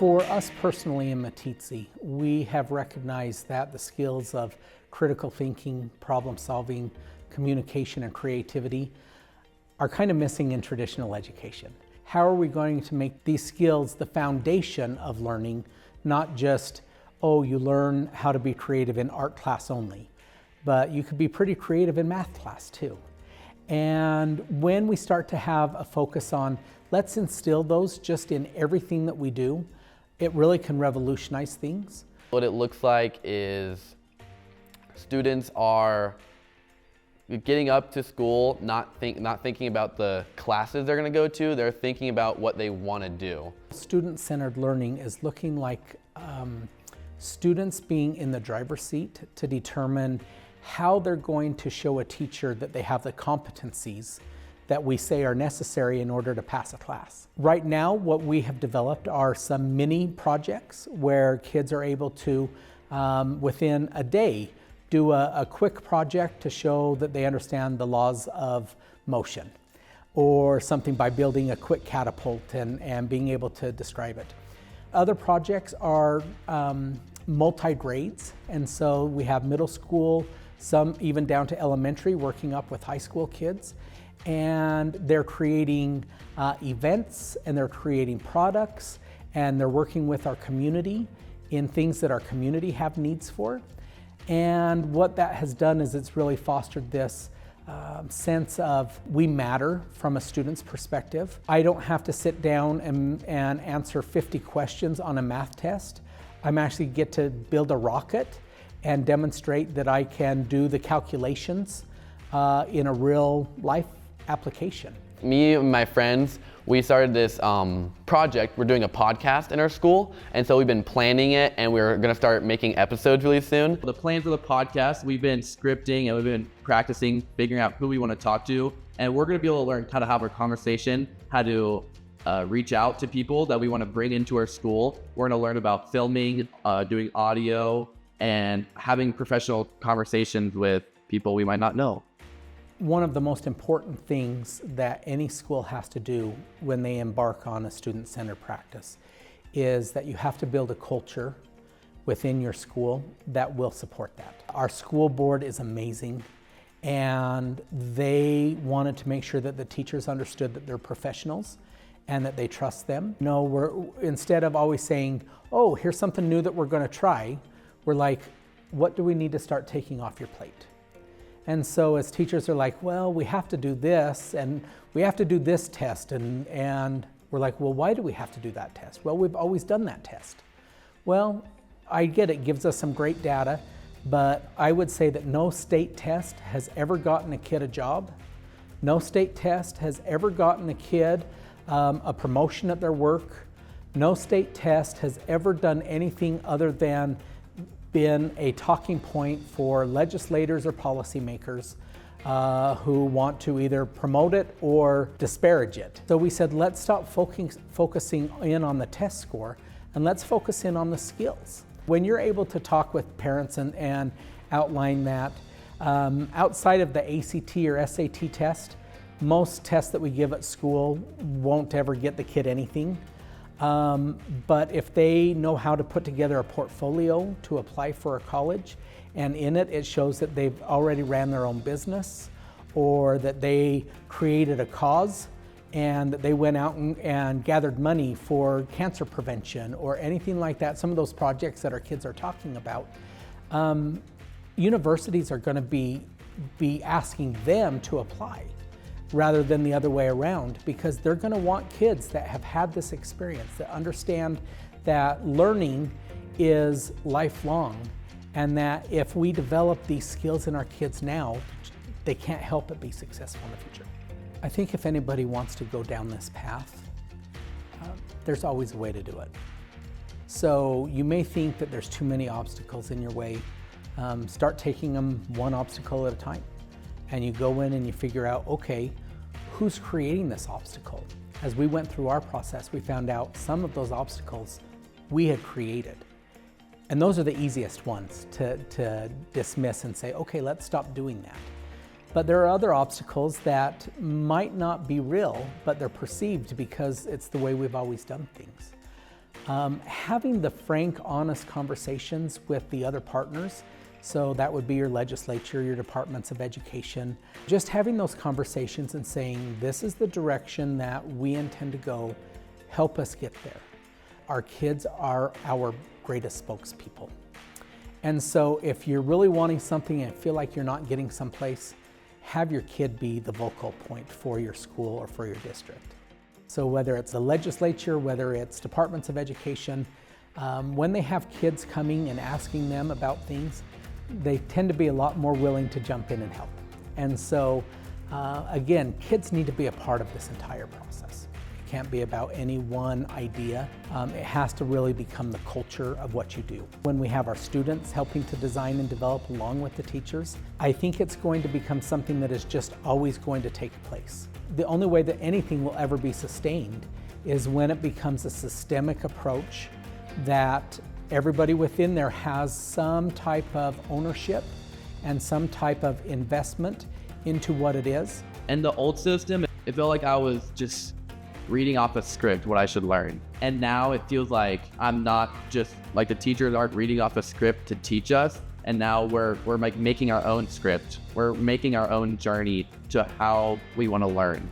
For us personally in Meeteetse, we have recognized that the skills of critical thinking, problem solving, communication, and creativity are kind of missing in traditional education. How are we going to make these skills the foundation of learning, not just, oh, you learn how to be creative in art class only, but you could be pretty creative in math class too. And when we start to have a focus on, let's instill those just in everything that we do, it really can revolutionize things. What it looks like is students are getting up to school, not thinking about the classes they're going to go to, they're thinking about what they want to do. Student-centered learning is looking like students being in the driver's seat to determine how they're going to show a teacher that they have the competencies that we say are necessary in order to pass a class. Right now, what we have developed are some mini projects where kids are able to, within a day, do a quick project to show that they understand the laws of motion, or something by building a quick catapult and being able to describe it. Other projects are multi-grades, and so we have middle school, some even down to elementary, working up with high school kids. And they're creating events, and they're creating products, and they're working with our community in things that our community have needs for. And what that has done is it's really fostered this sense of we matter from a student's perspective. I don't have to sit down and answer 50 questions on a math test. I'm actually get to build a rocket and demonstrate that I can do the calculations in a real life application. Me and my friends, we started this project. We're doing a podcast in our school, and so we've been planning it, and we're gonna start making episodes really soon. The plans of the podcast, we've been scripting and we've been practicing, figuring out who we want to talk to, and we're gonna be able to learn how to have our conversation, how to reach out to people that we want to bring into our school. We're gonna learn about filming, doing audio, and having professional conversations with people we might not know. One of the most important things that any school has to do when they embark on a student-centered practice is that you have to build a culture within your school that will support that. Our school board is amazing, and they wanted to make sure that the teachers understood that they're professionals and that they trust them. No, instead of always saying, oh, here's something new that we're going to try, we're like, what do we need to start taking off your plate? And so as teachers are like, well, we have to do this, and we have to do this test, and we're like, well, why do we have to do that test? Well, we've always done that test. Well, I get it, gives us some great data, but I would say that no state test has ever gotten a kid a job. No state test has ever gotten a kid a promotion at their work. No state test has ever done anything other than been a talking point for legislators or policymakers who want to either promote it or disparage it. So we said, let's stop focusing in on the test score, and let's focus in on the skills. When you're able to talk with parents and outline that, outside of the ACT or SAT test, most tests that we give at school won't ever get the kid anything. But if they know how to put together a portfolio to apply for a college, and in it, it shows that they've already ran their own business, or that they created a cause, and that they went out and gathered money for cancer prevention, or anything like that, some of those projects that our kids are talking about, universities are going to be asking them to apply, rather than the other way around, because they're going to want kids that have had this experience, that understand that learning is lifelong, and that if we develop these skills in our kids now, they can't help but be successful in the future. I think if anybody wants to go down this path, there's always a way to do it. So you may think that there's too many obstacles in your way. Start taking them one obstacle at a time. And you go in and you figure out, okay, who's creating this obstacle? As we went through our process, we found out some of those obstacles we had created. And those are the easiest ones to dismiss and say, okay, let's stop doing that. But there are other obstacles that might not be real, but they're perceived because it's the way we've always done things. Having the frank, honest conversations with the other partners, so that would be your legislature, your departments of education, just having those conversations and saying, this is the direction that we intend to go, help us get there. Our kids are our greatest spokespeople. And so if you're really wanting something and feel like you're not getting someplace, have your kid be the vocal point for your school or for your district. So whether it's the legislature, whether it's departments of education, when they have kids coming and asking them about things, they tend to be a lot more willing to jump in and help. And so again, kids need to be a part of this entire process. It can't be about any one idea. It has to really become the culture of what you do. When we have our students helping to design and develop along with the teachers, I think it's going to become something that is just always going to take place. The only way that anything will ever be sustained is when it becomes a systemic approach that everybody within there has some type of ownership and some type of investment into what it is. In the old system, it felt like I was just reading off a script what I should learn. And now it feels like I'm not just like the teachers aren't reading off a script to teach us. And now we're like making our own script. We're making our own journey to how we want to learn.